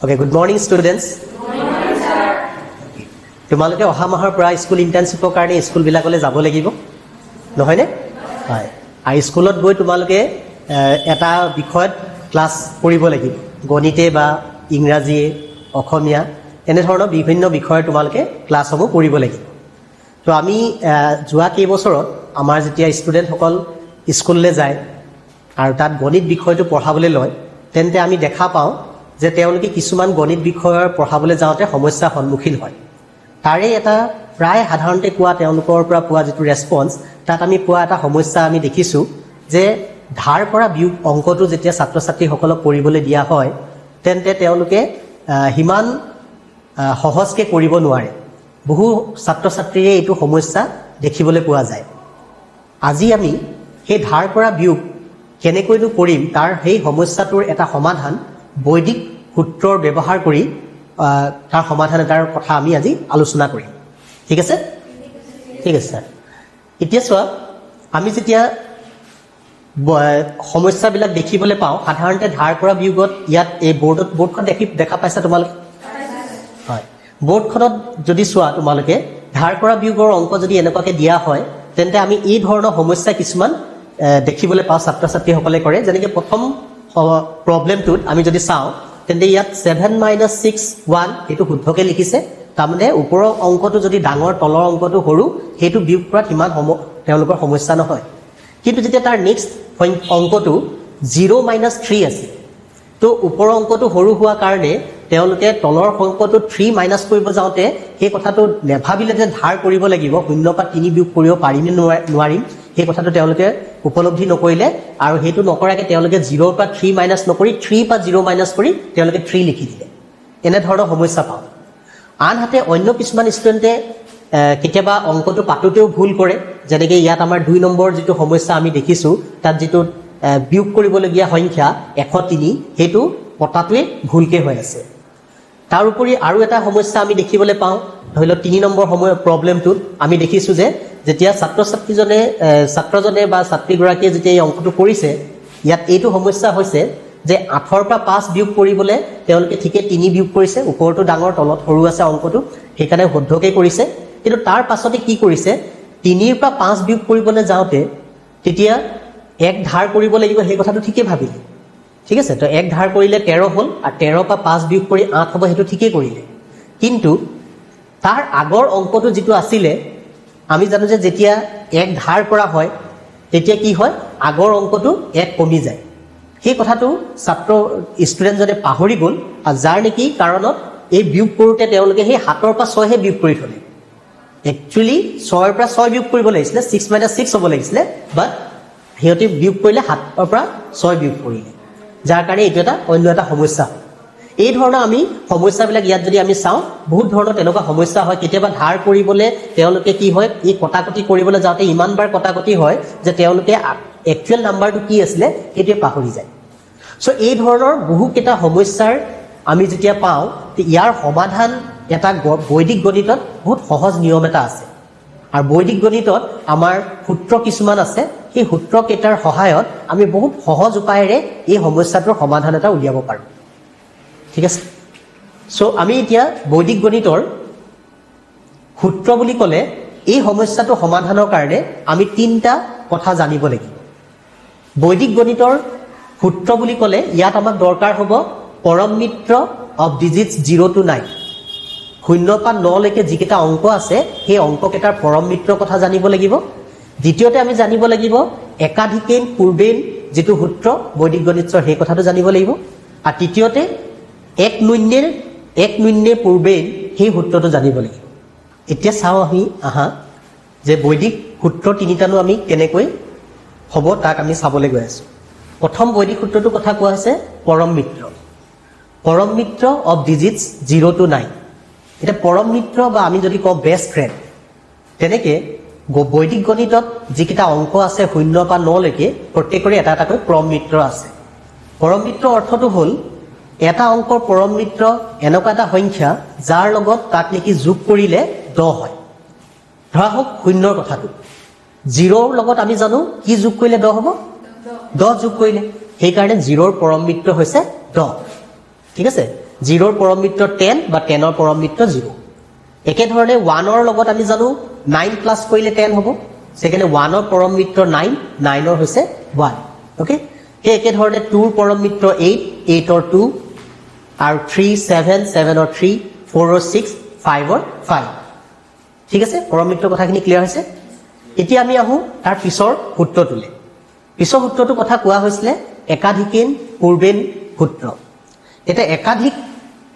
Okay, good morning students. তোমালোকে অহা মাহৰ পৰা স্কুল ইন্টাৰ্নশ্বিপৰ কাৰণে স্কুলবিলাকলৈ যাব লাগিব নহয়নে? হয়। আৰু স্কুলত গৈ তোমালোকে এটা বিষয়ত ক্লাছ কৰিব লাগিব, গণিতে বা ইংৰাজীয়ে, অসমীয়া এনেধৰণৰ বিভিন্ন বিষয়ৰ তোমালোকে ক্লাছসমূহ কৰিব লাগিব। তো আমি যোৱা কেইবছৰত আমাৰ যেতিয়া ষ্টুডেণ্টসকল স্কুললৈ যায় আৰু তাত গণিত বিষয়টো পঢ়াবলৈ লয়, তেন্তে আমি দেখা পাওঁ যে তেওঁলোকে কিছুমান গণিত বিষয়ৰ পঢ়াবলৈ যাওঁতে সমস্যাৰ সন্মুখীন হয়। তাৰে এটা প্ৰায় সাধাৰণতে কোৱা তেওঁলোকৰ পৰা পোৱা যিটো ৰেছপন্স, তাত আমি পোৱা এটা সমস্যা আমি দেখিছোঁ যে ধাৰ কৰা বিয়োগ অংকটো যেতিয়া ছাত্ৰ ছাত্ৰীসকলক কৰিবলৈ দিয়া হয়, তেন্তে তেওঁলোকে সিমান সহজকৈ কৰিব নোৱাৰে। বহু ছাত্ৰ ছাত্ৰীয়ে এইটো সমস্যা দেখিবলৈ পোৱা যায়। আজি আমি সেই ধাৰ কৰা বিয়োগ কেনেকৈনো কৰিম তাৰ সেই সমস্যাটোৰ এটা সমাধান বৈদিক সূত্ৰৰ ব্যৱহাৰ কৰি তাৰ সমাধান এটাৰ কথা আমি আজি আলোচনা কৰিম। ঠিক আছে? ঠিক আছে ছাৰ। এতিয়া চোৱা, আমি যেতিয়া সমস্যাবিলাক দেখিবলৈ পাওঁ, সাধাৰণতে ধাৰ কৰা বিয়োগত ইয়াত এই বৰ্ডখন দেখা পাইছা তোমালোকে? হয়। বৰ্ডখনত যদি চোৱা তোমালোকে, ধাৰ কৰা বিয়োগৰ অংক যদি এনেকুৱাকৈ দিয়া হয়, তেন্তে আমি এই ধৰণৰ সমস্যা কিছুমান দেখিবলৈ পাওঁ ছাত্ৰ ছাত্ৰীসকলে কৰে। যেনেকৈ প্ৰথম প্ৰব্লেমটোত আমি যদি চাওঁ, তেন্তে ইয়াত 7 - 6 1 এইটো শুদ্ধকৈ লিখিছে। তাৰমানে ওপৰৰ অংকটো যদি ডাঙৰ, তলৰ অংকটো সৰু, সেইটো বিয়োগ কৰাত সিমান তেওঁলোকৰ সমস্যা নহয়। কিন্তু যেতিয়া তাৰ নেক্সট অংকটো 0 - 3 আছে, তো ওপৰৰ অংকটো সৰু হোৱাৰ কাৰণে তেওঁলোকে তলৰ অংকটো 3 মাইনাছ কৰিব যাওঁতে সেই কথাটো নেভাবিলে যে ধাৰ কৰিব লাগিব, 0 পৰা 3 বিয়োগ কৰিব পাৰিম নে নোৱাৰিম, সেই কথাটো তেওঁলোকে উপলব্ধি নকৰিলে আৰু সেইটো নকৰাকৈ তেওঁলোকে 0 পৰা 3 মাইনাছ নকৰি 3 পৰা 0 মাইনাছ কৰি তেওঁলোকে 3 লিখি দিলে। এনেধৰণৰ সমস্যা পাওঁ। আনহাতে অন্য কিছুমান ষ্টুডেণ্টে কেতিয়াবা অংকটো পাতোতেও ভুল কৰে। যেনেকৈ ইয়াত আমাৰ 2 নম্বৰ যিটো সমস্যা আমি দেখিছোঁ, তাত যিটো বিয়োগ কৰিবলগীয়া সংখ্যা 103, সেইটো পতাটোৱে ভুলকৈ হৈ আছে। তাৰ উপৰি আৰু এটা সমস্যা আমি দেখিবলৈ পাওঁ। ধৰি লওক 3 নম্বৰ প্ৰব্লেমটোত আমি দেখিছোঁ যে যেতিয়া ছাত্ৰজনে বা ছাত্ৰীগৰাকীয়ে যেতিয়া এই অংকটো কৰিছে, ইয়াত এইটো সমস্যা হৈছে যে 8 পৰা 5 বিয়োগ কৰিবলৈ তেওঁলোকে ঠিকেই 3 বিয়োগ কৰিছে, ওপৰটো ডাঙৰ তলত সৰু আছে অংকটো, সেইকাৰণে শুদ্ধকৈ কৰিছে। কিন্তু তাৰ পাছতে কি কৰিছে, 3 পৰা 5 বিয়োগ কৰিবলৈ যাওঁতে তেতিয়া 1 ধাৰ কৰিব লাগিব, সেই কথাটো ঠিকেই ভাবিলে। ঠিক আছে? তো 1 ধাৰ কৰিলে 13 হ'ল, আৰু 13 পৰা 5 বিয়োগ কৰি 8 হ'ব, সেইটো ঠিকেই কৰিলে। কিন্তু তাৰ আগৰ অংকটো যিটো আছিলে, আমি জানো যে যেতিয়া 1 ধাৰ কৰা হয় তেতিয়া কি হয়, আগৰ অংকটো 1 কমি যায়। সেই কথাটো ষ্টুডেণ্টজনে পাহৰি গ'ল, আৰু যাৰ নেকি কাৰণত এই বিয়োগ কৰোঁতে তেওঁলোকে সেই 7 পৰা 6হে বিয়োগ কৰি থ'লে। একচুৱেলি 6 পৰা 6 বিয়োগ কৰিব লাগিছিলে, 6 - 6 হ'ব লাগিছিলে, বাট সিহঁতে বিয়োগ কৰিলে 7 পৰা 6 বিয়োগ কৰিলে, যাৰ কাৰণে এইটো অন্য এটা সমস্যা। এই ধৰণৰ আমি সমস্যাবিলাক ইয়াত যদি আমি চাওঁ, বহুত ধৰণৰ তেনেকুৱা সমস্যা হয়। কেতিয়াবা ধাৰ কৰিবলৈ তেওঁলোকে কি হয়, এই কটাকটি কৰিবলৈ যাওঁতে ইমানবাৰ কটাকটি হয় যে তেওঁলোকে একচুৱেল নাম্বাৰটো কি আছিলে সেইটোৱে পাহৰি যায়। চ' এই ধৰণৰ বহুকেইটা সমস্যাৰ আমি যেতিয়া পাওঁ, ইয়াৰ সমাধান এটা বৈদিক গণিতত বহুত সহজ নিয়ম এটা আছে। আৰু বৈদিক গণিতত আমাৰ সূত্ৰ কিছুমান আছে, সেই সূত্ৰকেইটাৰ সহায়ত আমি বহুত সহজ উপায়েৰে এই সমস্যাটোৰ সমাধান এটা উলিয়াব পাৰোঁ। ঠিক আছে? চ' আমি এতিয়া বৈদিক গণিতৰ সূত্ৰ বুলি ক'লে এই সমস্যাটো সমাধানৰ কাৰণে আমি 3টা কথা জানিব লাগিব। বৈদিক গণিতৰ সূত্ৰ বুলি ক'লে ইয়াত আমাক দৰকাৰ হ'ব পৰম মিত্ৰ অফ ডিজিটছ 0 to 9, 0 পৰা 9 লৈকে যিকেইটা অংক আছে সেই অংককেইটাৰ পৰম মিত্ৰৰ কথা জানিব লাগিব। দ্বিতীয়তে আমি জানিব লাগিব একাধিকেন পূৰ্বেন যিটো সূত্ৰ বৈদিক গণিতৰ, সেই কথাটো জানিব লাগিব। আৰু তৃতীয়তে 1 নূন্যে পূৰ্বেন সেই সূত্ৰটো জানিব লাগিব। এতিয়া চাওঁ আমি যে বৈদিক সূত্ৰ 3টানো আমি কেনেকৈ হ'ব তাক আমি চাবলৈ গৈ আছোঁ। প্ৰথম বৈদিক সূত্ৰটোৰ কথা কোৱা হৈছে পৰম মিত্ৰ অফ ডিজিটছ 0 to 9। এতিয়া পৰম মিত্ৰ বা আমি যদি কওঁ বেষ্ট ফ্ৰেণ্ড, তেনেকৈ বৈদিক গণিতত যিকেইটা অংক আছে 0 পৰা 9 লৈকে প্ৰত্যেকৰে এটা এটাকৈ পৰম মিত্ৰ আছে। পৰম মিত্ৰ অৰ্থটো হ'ল এটা অংকৰ পৰম মিত্ৰ এনেকুৱা এটা সংখ্যা যাৰ লগত তাক নেকি যোগ কৰিলে 10 হয়। ধৰা হওক 0ৰ কথাটো, 0ৰ লগত আমি জানো কি যোগ কৰিলে 10 হ'ব, 10 যোগ কৰিলে, সেইকাৰণে 0ৰ পৰম মিত্ৰ হৈছে 10। ঠিক আছে? 0ৰ পৰম মিত্ৰ 10 বা 10ৰ পৰম মিত্ৰ 0 একেধৰণে 1ৰ লগত আমি জানো 9 প্লাস কৰিলে 10 হ'ব সেকাৰণে 1ৰ পৰম মিত্ৰ 9 9ৰ হৈছে 1 ওকে সেই একেধৰণে 2ৰ পৰম মিত্ৰ 8 8ৰ 2 আৰু 3 7 7ৰ 3 4ৰ 6 5ৰ 5 ঠিক আছে পৰম মিত্ৰ কথাখিনি ক্লিয়াৰ হৈছে এতিয়া আমি আহো তাৰ পিছৰ সূত্ৰটোলে পিছৰ সূত্ৰটো কথা কোৱা হৈছিল একাধিকেন পূৰ্বেন সূত্ৰ এটা একাধিক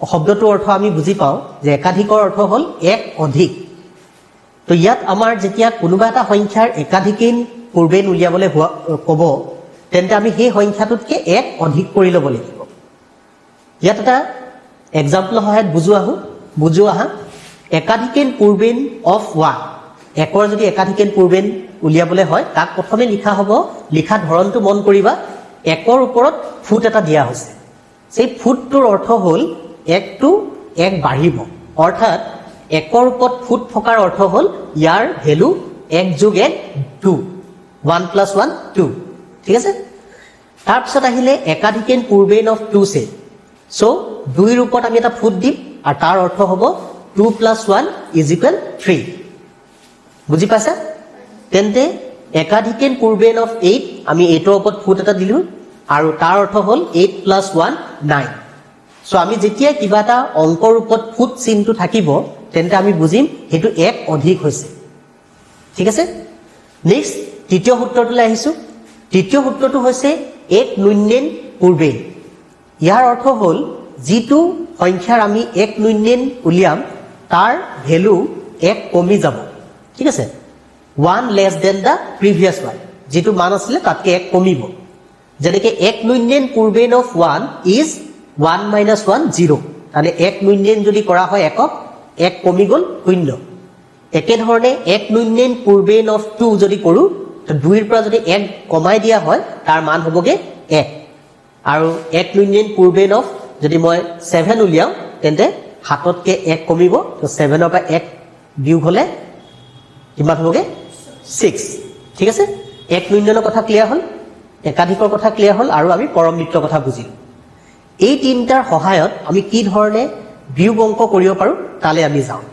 শব্দটোৰ অৰ্থ আমি বুজি পাওঁ যে একাধিকৰ অৰ্থ হ'ল এক অধিক তো ইয়াত আমাৰ যেতিয়া কোনোবা এটা সংখ্যাৰ একাধিকেন পূৰ্বেন উলিয়াবলৈ ক'ব তেন্তে আমি সেই সংখ্যাটোতকে এক অধিক কৰি ল'ব লাগিব ইয়াত এটা এক্সাম্পল সহায়ত বুজো আহা একাধিকেন পূৰ্বেন অফ 1 একৰ যদি একাধিকেন পূৰ্বেন উলিয়াবলৈ হয় তাক প্ৰথমে লিখা হ'ব লিখা ধৰণটো মন কৰিবা একৰ ওপৰত ফুট এটা দিয়া হৈছে সেই ফুটটোৰ অৰ্থ হ'ল একটো এক বাঢ়িব অৰ্থাৎ একৰ ওপৰত ফুট থকাৰ অৰ্থ হ'ল ইয়াৰ ভ্যালু 1 যোগ 1 2 1 plus 1 2 ঠিক আছে তাৰ পিছত আহিলে একাধিকেন পূৰ্বেন অফ 2 সে সো 2 ৰ ওপৰত আমি এটা ফুট দিম আৰু তাৰ অৰ্থ হ'ব 2 plus 1 is equal 3 বুজি পাইছা তেন্তে একাধিকেন পূৰ্বেন অফ 8 আমি 8ৰ ওপৰত ফুট এটা দিলো আৰু তাৰ অৰ্থ হ'ল 8 plus 1 9 সো আমি যেতিয়া কিবা এটা অংকৰ ওপৰত ফুট চিনটো থাকিব তেন্তে আমি বুজিম হেতু এক অধিক হৈছে ঠিক আছে নেক্সট তৃতীয় সূত্ৰটোলৈ আহিছো তৃতীয় সূত্ৰটো হৈছে এক নুন্যন পূৰ্বেন ইয়াৰ অৰ্থ হ'ল যিটো সংখ্যাৰ আমি এক নুন্যন উলিয়াম তাৰ ভ্যালু এক কমি যাব ঠিক আছে 1 less than the previous one যেটো মান আছিল তাতকে এক কমিব যেনেকৈ এক নুন্যন পূৰ্বেন অফ 1 is 1 minus 1 0 মানে এক নুন্যন যদি কৰা হয় একক এক কমি গল 0 একেধৰণে এক নুন্যন পূৰ্বেন অফ 2 যদি কৰো তো 2 ৰ পৰা যদি এক কমাই দিয়া হয় তাৰ মান হ'বগে 1 আৰু এক নুন্যন পূৰ্বেন অফ যদি মই 7 উলিয়াও তেন্তে হাততকে এক কমিব তো 7 ৰ পৰা এক বিয়োগ হলে কিমান হ'বগে 6 ঠিক আছে এক নুন্যনৰ কথা ক্লিয়াৰ হ'ল একাধিকৰ কথা ক্লিয়াৰ হ'ল আৰু আমি পৰম মিত্ৰৰ কথা বুজিলো এই তিনটাৰ সহায়ত আমি কি ধৰণে বিয়োগ অংক কৰিব পাৰো তালে আমি যাওঁ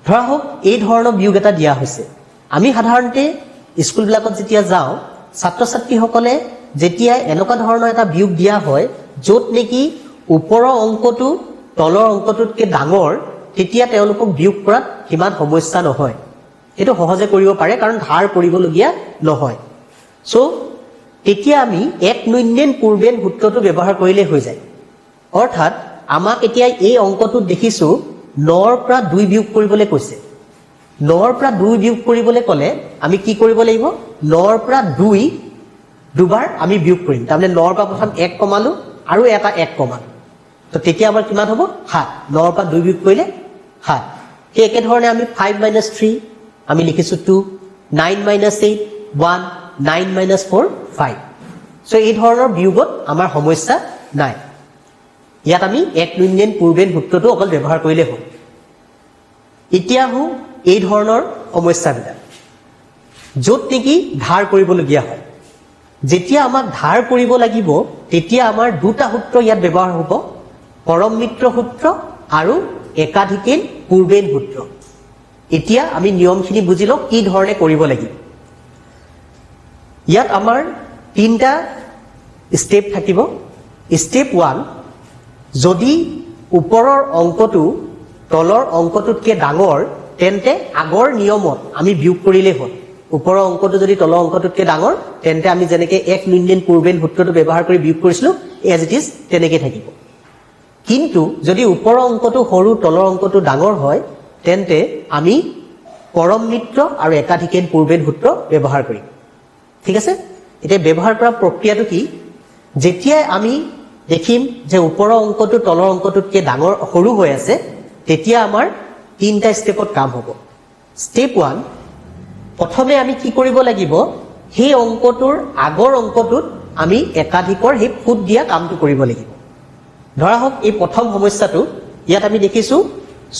ধৰা হোক এই ধৰণৰ বিয়োগ এটা দিয়া হৈছে আমি সাধাৰণতে স্কুলবিলাকত যেতিয়া যাওঁ ছাত্ৰ ছাত্ৰীসকলে যেতিয়া এনেকুৱা ধৰণৰ এটা বিয়োগ দিয়া হয় য'ত নেকি ওপৰৰ অংকটো তলৰ অংকটোতকৈ ডাঙৰ তেতিয়া তেওঁলোকক বিয়োগ কৰাত কিমান সমস্যা নহয় এটো সহজে কৰিব পাৰে কাৰণ ধাৰ কৰিবলগীয়া নহয় সো তেতিয়া আমি এক নুন্যন পূৰ্বেন সূত্ৰটো ব্যৱহাৰ কৰিলে হৈ যায় অৰ্থাৎ আমাক এতিয়া এই অংকটো দেখিছো 9 ৰ পৰা 2 বিয়োগ কৰিবলৈ কৈছে 9 ৰ পৰা 2 বিয়োগ কৰিবলৈ ক'লে আমি কি কৰিব লাগিব 9 ৰ পৰা 2 দুবাৰ আমি বিয়োগ কৰিম তাৰমানে 9 ৰ পৰা প্ৰথম 1 কমালো আৰু এটা 1 কমালো তো তেতিয়া আমাৰ কিমান হ'ব 7 9 ৰ পৰা 2 বিয়োগ কৰিলে 7 সেই একেধৰণে আমি 5 - 3 আমি লিখিছো 2 9 - 8 1 9 - 4 5 সো এই ধৰণৰ বিয়োগত আমাৰ সমস্যা নাই ইয়াত আমি এক নুন্যন পূৰ্বেন সূত্ৰটো অকল ব্যৱহাৰ কৰিলে হ'ল এতিয়া হু এই ধৰণৰ সমস্যাবিলাক য'ত নেকি ধাৰ কৰিবলগীয়া হয় যেতিয়া আমাক ধাৰ কৰিব লাগিব তেতিয়া আমাৰ দুটা সূত্ৰ ইয়াত ব্যৱহাৰ হ'ব পৰম মিত্ৰ সূত্ৰ আৰু একাধিকেন পূৰ্বেন সূত্ৰ এতিয়া আমি নিয়মখিনি বুজি লওঁ কি ধৰণে কৰিব লাগিব ইয়াত আমাৰ তিনটা স্টেপ থাকিব স্টেপ 1 যদি ওপৰৰ অংকটো তলৰ অংকটোতকৈ ডাঙৰ তেন্তে আগৰ নিয়মত আমি বিয়োগ কৰিলে হ'ল ওপৰৰ অংকটো যদি তলৰ অংকটোতকৈ ডাঙৰ তেন্তে আমি যেনেকৈ এক নুন্যন পূৰ্বেন সূত্ৰটো ব্যৱহাৰ কৰি বিয়োগ কৰিছিলো এজ ইট ইজ তেনেকৈ থাকিব কিন্তু যদি ওপৰৰ অংকটো সৰু তলৰ অংকটো ডাঙৰ হয় তেন্তে আমি পৰম মিত্ৰ আৰু একাধিকেন পূৰ্বেন সূত্ৰ ব্যৱহাৰ কৰিম ঠিক আছে এতিয়া ব্যৱহাৰ কৰা প্ৰক্ৰিয়াটো কি যেতিয়া আমি দেখিম যে ওপৰৰ অংকটো তলৰ অংকটোতকৈ ডাঙৰ সৰু হৈ আছে তেতিয়া আমাৰ তিনটা স্টেপত কাম হ'ব স্টেপ 1 প্ৰথমে আমি কি কৰিব লাগিব সেই অংকটোৰ আগৰ অংকটোত আমি একাধিকৰ সেই ফুট দিয়া কামটো কৰিব লাগিব ধৰা হোক এই প্ৰথম সমস্যাটো ইয়াত আমি দেখিছো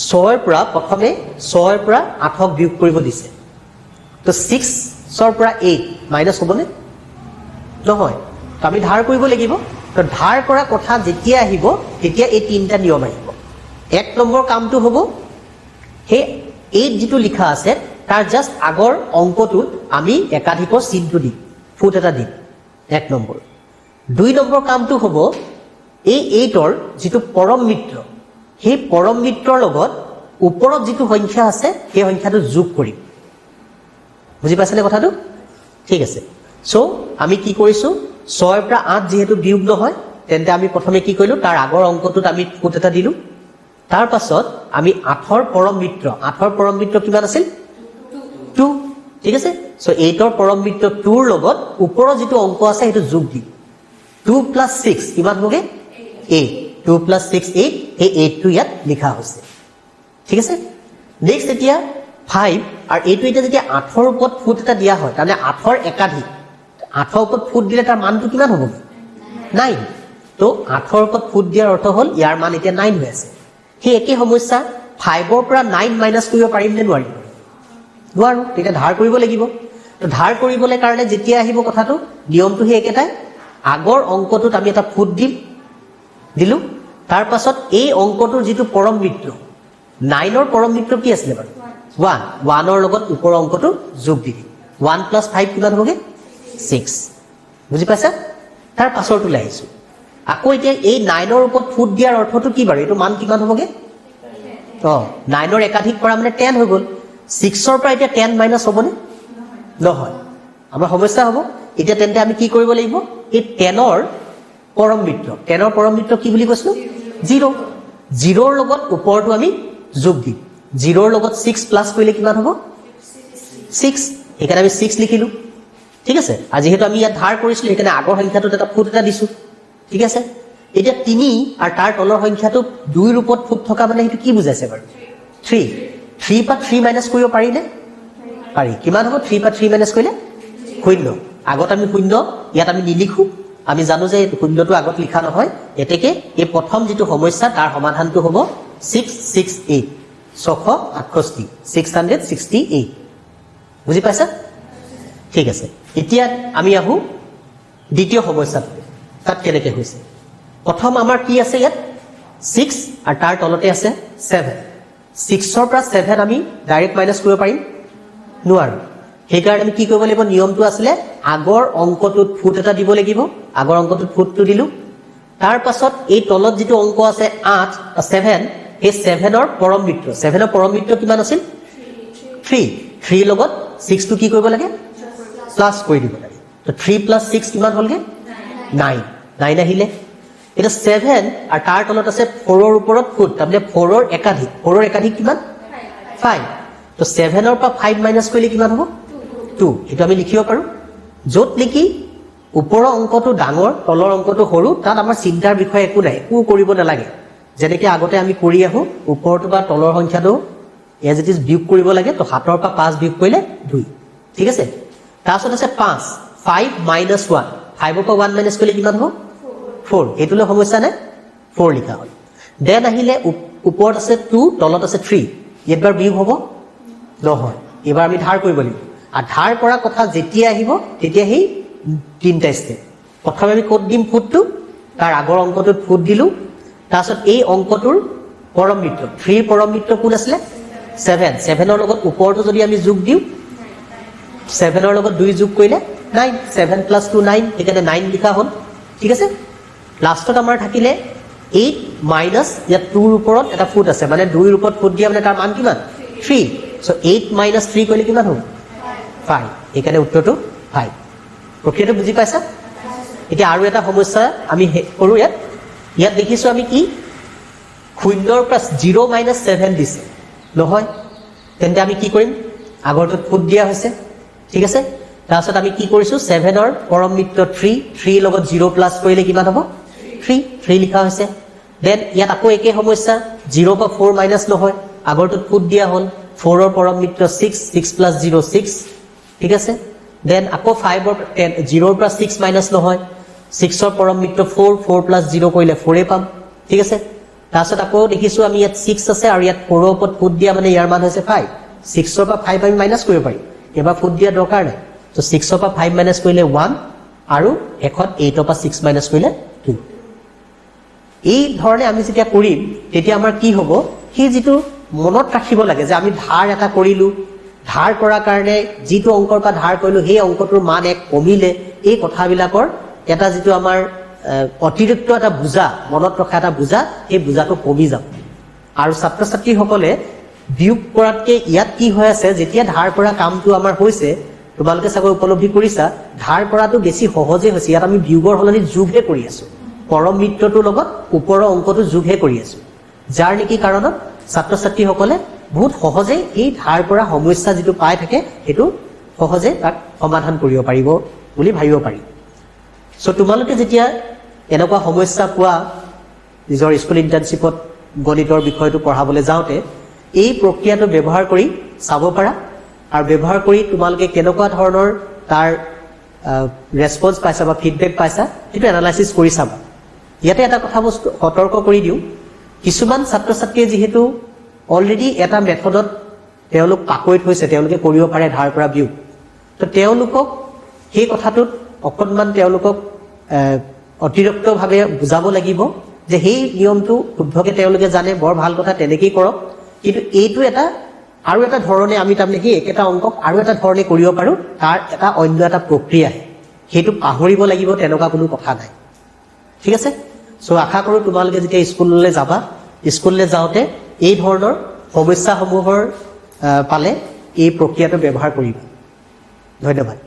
6 ৰ পৰা প্ৰথমে 6 ৰ পৰা 8ক বিয়োগ কৰিব দিছে তো 6 ৰ পৰা 8 মাইনাস হ'বনে নহয় তো আমি ধাৰ কৰিব লাগিব তো ধাৰ কৰা কথা যেতিয়া আহিব তেতিয়া এই তিনিটা নিয়ম আহিব 1 নম্বৰ কামটো হ'ব হে এই যেটো লিখা আছে তাৰ জাস্ট আগৰ অংকটোত আমি একাধিকৰ চিনটো দিম ফুট এটা দিম 1 নম্বৰ 2 নম্বৰ কামটো হ'ব এই 8ৰ যেটো পৰম মিত্ৰ সেই পৰম মিত্ৰৰ লগত ওপৰত যেটো সংখ্যা আছে সেই সংখ্যাটো যোগ কৰিম বুজি পাইছানে কথাটো ঠিক আছে সো আমি কি কৰিছো 6 ৰ পৰা 8 যেহেতু বিয়োগ নহয় তেন্তে আমি প্ৰথমে কি কৰিলো তাৰ আগৰ অংকটোত আমি ফুট এটা দিলো তাৰ পাছত আমি 8ৰ পৰম মিত্ৰ কিমান আছিল 2 ঠিক আছে সো 8ৰ পৰম মিত্ৰ 2ৰ লগত ওপৰৰ যেটো অংক আছে সেইটো যোগ দিম 2 + 6 কিমান হবে 8 2 + 6 8 এই 8 টো ইয়াত লিখা হৈছে ঠিক আছে নেক্সট এতিয়া 5 আৰু এইটো এটা যেতিয়া 8ৰ ওপৰত ফুট এটা দিয়া হয় মানে 8ৰ একাধিক 8ৰ ওপৰত ফুট দিলে তাৰ মানটো কিমান হ'ব 9 তো 8ৰ ওপৰত ফুট দিয়াৰ অৰ্থ হ'ল ইয়াৰ মান এতিয়া 9 হৈ আছে সেই একে সমস্যা 5ৰ পৰা 9 মাইনাস কৰিব পাৰিম নে নোৱাৰিম নোৱাৰো তেতিয়া ধাৰ কৰিব লাগিব তো ধাৰ কৰিবলৈ কাৰণে যেতিয়া আহিব কথাটো নিয়মটো হে একেটাই আগৰ অংকটোত আমি এটা ফুট দিলু তাৰ পাছত এই অংকটোৰ যেটো পৰম মিত্ৰ 9ৰ পৰম মিত্ৰ কি আছিল বাৰু 1 1ৰ লগত ওপৰৰ অংকটো যোগ দিম 1 + 5 কিমান হ'বগে 6 বুজি পাইছা তাৰ পাছৰটো লাইছো আকৌ এতিয়া এই 9ৰ ওপৰত ফুট দিয়াৰ অৰ্থটো কি বাৰু এটো মান কিমান হ'বগে 9ৰ একাধিক কৰা মানে 10 হৈ গ'ল 6ৰ পৰা এতিয়া 10 মাইনাস হ'বনে নহয় আমাৰ সমস্যা হ'ব এতিয়া তেন্তে আমি কি কৰিব লাগিব এই 10ৰ পৰম মিত্ৰ কি বুলি কৈছো 0 0ৰ লগত ওপৰটো আমি যোগ দিম 0ৰ লগত 6 প্লাস কৰিলে কিমান হ'ব 6 এখানে আমি 6 লিখিলো ঠিক আছে আজি হেতু আমি ইয়াত ধাৰ কৰিছিলো এখানে আগৰ সংখ্যাটোত এটা ফুট এটা দিছো ঠিক আছে এতিয়া 3 আৰু তাৰ তলৰ সংখ্যাটো 2 ৰ ওপৰত ফুট থকা মানে হেতু কি বুজাইছে বাৰু 3 পৰা 3 মাইনাস কৰিব পাৰি নে পাৰি কিমান হ'ব 3 পৰা 3 মাইনাস কৰিলে 0 আগত আমি 0 ইয়াত আমি নিলিখো আমি জানো যে শূন্যটো আগত লিখা নহয় এতেকে এই প্ৰথম যেটো সমস্যা তাৰ সমাধানটো হ'ব 668 668 বুজি পাইছা ঠিক আছে এতিয়া আমি আহো দ্বিতীয় সমস্যাটো তাত কেনেকৈ হৈছে প্ৰথম আমাৰ কি আছে ইয়াত 6 আৰু তাৰ তলতে আছে 7 6ৰ পৰা 7 আমি ডাইৰেক্ট মাইনাস কৰিব পাৰিম নোৱাৰো সেইকাৰণে আমি কি কৰিব লাগিব নিয়মটো আছিলে আগৰ অংকটোত ফুট এটা দিব লাগিব আগৰ অংকটোত ফুটটো দিলু তাৰ পাছত এই তলত যেটো অংক আছে 8 7 এই 7ৰ পৰম মিত্ৰ কিমান আছিল 3 লগত 6 টো কি কৰিব লাগে প্লাস কৰি দিব লাগে তো 3 + 6 কিমান হ'লগে 9 আহিলে এটা 7 আৰু তাৰ তলত আছে 4ৰ ওপৰত ফুট তাৰমানে 4ৰ একাধিক কিমান 5 তো 7ৰ পৰা 5 মাইনাস কৰিলে কিমান হ'ব 2 এটা আমি লিখিব পাৰো যত লিখি ওপৰৰ অংকটো ডাঙৰ তলৰ অংকটো সৰু তাত আমাৰ চিন্তাৰ বিষয় একো নাই একো কৰিব নালাগে যেনেকৈ আগতে আমি কৰি আহো ওপৰটো বা তলৰ সংখ্যাটো এজ ইট ইজ বিয়োগ কৰিব লাগে তো 7ৰ পৰা 5 বিয়োগ কৰিলে 2 ঠিক আছে তাৰছত আছে 5 5 - 1 5ৰ পৰা 1 মাইনাস কৰিলে কিমান হ'ব 4 এটোলৈ সমস্যা নাই 4 লিখা হ'ল দেন আহিলে ওপৰত আছে 2 তলত আছে 3 এবাৰ বিয়োগ হ'ব নহয় এবাৰ আমি ধাৰ কৰিব লাগিব আৰ ধাৰ কৰা কথা যেতিয়া আহিব তেতিয়া সেই তিনটা স্টেপ প্ৰথমে আমি কোড দিম ফুটটো তাৰ আগৰ অংকটোত ফুট দিলু তাৰছত এই অংকটোৰ পৰম মিত্ৰ 3 পৰম মিত্ৰ কোন আছিল 7ৰ লগত ওপৰটো যদি আমি যোগ দিও 7ৰ লগত 2 যোগ কৰিলে 9 7 + 2 9 এখানে 9 লিখা হ'ল ঠিক আছে লাষ্টত আমাৰ থাকিলে 8 মাইনাস ইয়াত 2ৰ ওপৰত এটা ফুট আছে মানে 2ৰ ওপৰত ফুট দিয়া মানে তাৰ মান কিমান 3 সো 8 - 3 কৰিলে কিমান হ'ব 5 এখানে উত্তৰটো 5 প্ৰক্ৰিয়াটো বুজি পাইছা এতিয়া আৰু এটা সমস্যা আমি কৰো ইয়াত দেখিছো আমি কি 0ৰ পৰা 0 - 7 দিছে নহয় তেন্তে আমি কি কৰিম আগৰটোত ফুট দিয়া হৈছে ঠিক আছে তাৰছত আমি কি কৰিছো 7ৰ পৰম মিত্ৰ 3 লগত 0 প্লাস কৰিলে কিমান হ'ব 3 লিখা হৈছে দেন ইয়াত আকৌ একে সমস্যা 0 পৰা 4 মাইনাস নহয় আগৰটোত ফুট দিয়া হ'ল 4ৰ পৰম মিত্ৰ 6 + 0 6 ঠিক আছে দেন আকৌ 5ৰ 0ৰ পৰা 6 মাইনাস নহয় 6ৰ পৰম মিত্ৰ 4 + 0 কৰিলে 4 পাম ঠিক আছে তাৰছত আকৌ দেখিছো আমি ইয়াত 6 আছে আৰু ইয়াত 4ৰ ওপৰত ফুট দিয়া মানে ইয়াৰ মান হৈছে 5 6ৰ পৰা 5 আমি মাইনাস কৰিব পাৰিম এবাৰ ফুট দিয়া দৰকাৰ নাই তো 6ৰ পৰা 5 মাইনাস কৰিলে 1 আৰু এখন 8ৰ পৰা 6 মাইনাস কৰিলে 2 এই ধৰণে আমি যেতিয়া কৰিম তেতিয়া আমাৰ কি হ'ব, সেই যিটো মনত ৰাখিব লাগে যে আমি ধাৰ এটা কৰিলোঁ, ধাৰ কৰাৰ কাৰণে যিটো অংকৰ পৰা ধাৰ কৰিলোঁ সেই অংকটোৰ মান 1 কমিলে, এই কথাবিলাকৰ এটা যিটো আমাৰ অতিৰিক্ত এটা বুজা, মনত ৰখা এটা বুজা, সেই বুজাটো কমি যাব। আৰু ছাত্ৰ ছাত্ৰীসকলে বিয়োগ কৰাতকৈ ইয়াত কি হৈ আছে, যেতিয়া ধাৰ কৰা কামটো আমাৰ হৈছে, তোমালোকে চাগৈ উপলব্ধি কৰিছা, ধাৰ কৰাটো বেছি সহজে হৈছে। ইয়াত আমি বিয়োগৰ সলনি যোগহে কৰি আছো, পৰম মিত্ৰটোৰ লগত ওপৰৰ অংকটো যোগহে কৰি আছো, যাৰ নেকি কাৰণত ছাত্ৰ ছাত্ৰীসকলে বহুত সহজেই এই ধাৰ কৰা সমস্যা যিটো পাই থাকে সেইটো সহজে তাক সমাধান কৰিব পাৰিব বুলি ভাবিব পাৰি। চ' তোমালোকে যেতিয়া এনেকুৱা সমস্যা পোৱা নিজৰ স্কুল ইণ্টাৰ্ণশ্বিপত গণিতৰ বিষয়টো পঢ়াবলৈ যাওঁতে এই প্ৰক্ৰিয়াটো ব্যৱহাৰ কৰি চাব পাৰা, আৰু ব্যৱহাৰ কৰি তোমালোকে কেনেকুৱা ধৰণৰ তাৰ ৰেছপন্স পাইছা বা ফিডবেক পাইছা সেইটো এনালাইচিছ কৰি চাবা। ইয়াতে এটা কথা বস্তু সতৰ্ক কৰি দিওঁ, কিছুমান ছাত্ৰ ছাত্ৰীয়ে যিহেতু অলৰেডি এটা মেথডত তেওঁলোক পাকৈত হৈছে, তেওঁলোকে কৰিব পাৰে ধাৰ কৰা বিয়োগ, তো তেওঁলোকক সেই কথাটোত অকণমান তেওঁলোকক অতিৰিক্তভাৱে বুজাব লাগিব যে সেই নিয়মটো শুদ্ধকৈ তেওঁলোকে জানে, বৰ ভাল কথা, তেনেকেই কৰক, কিন্তু এইটো এটা আৰু এটা ধৰণে আমি তাৰমানে সেই একেটা অংকক আৰু এটা ধৰণে কৰিব পাৰোঁ, তাৰ এটা অন্য এটা প্ৰক্ৰিয়া, সেইটো পাহৰিব লাগিব তেনেকুৱা কোনো কথা নাই। ঠিক আছে? চ' আশা কৰোঁ তোমালোকে যেতিয়া স্কুললৈ যাবা, স্কুললৈ যাওঁতে এই ধৰণৰ সমস্যাসমূহৰ পালে এই প্ৰক্ৰিয়াটো ব্যৱহাৰ কৰিবা। ধন্যবাদ।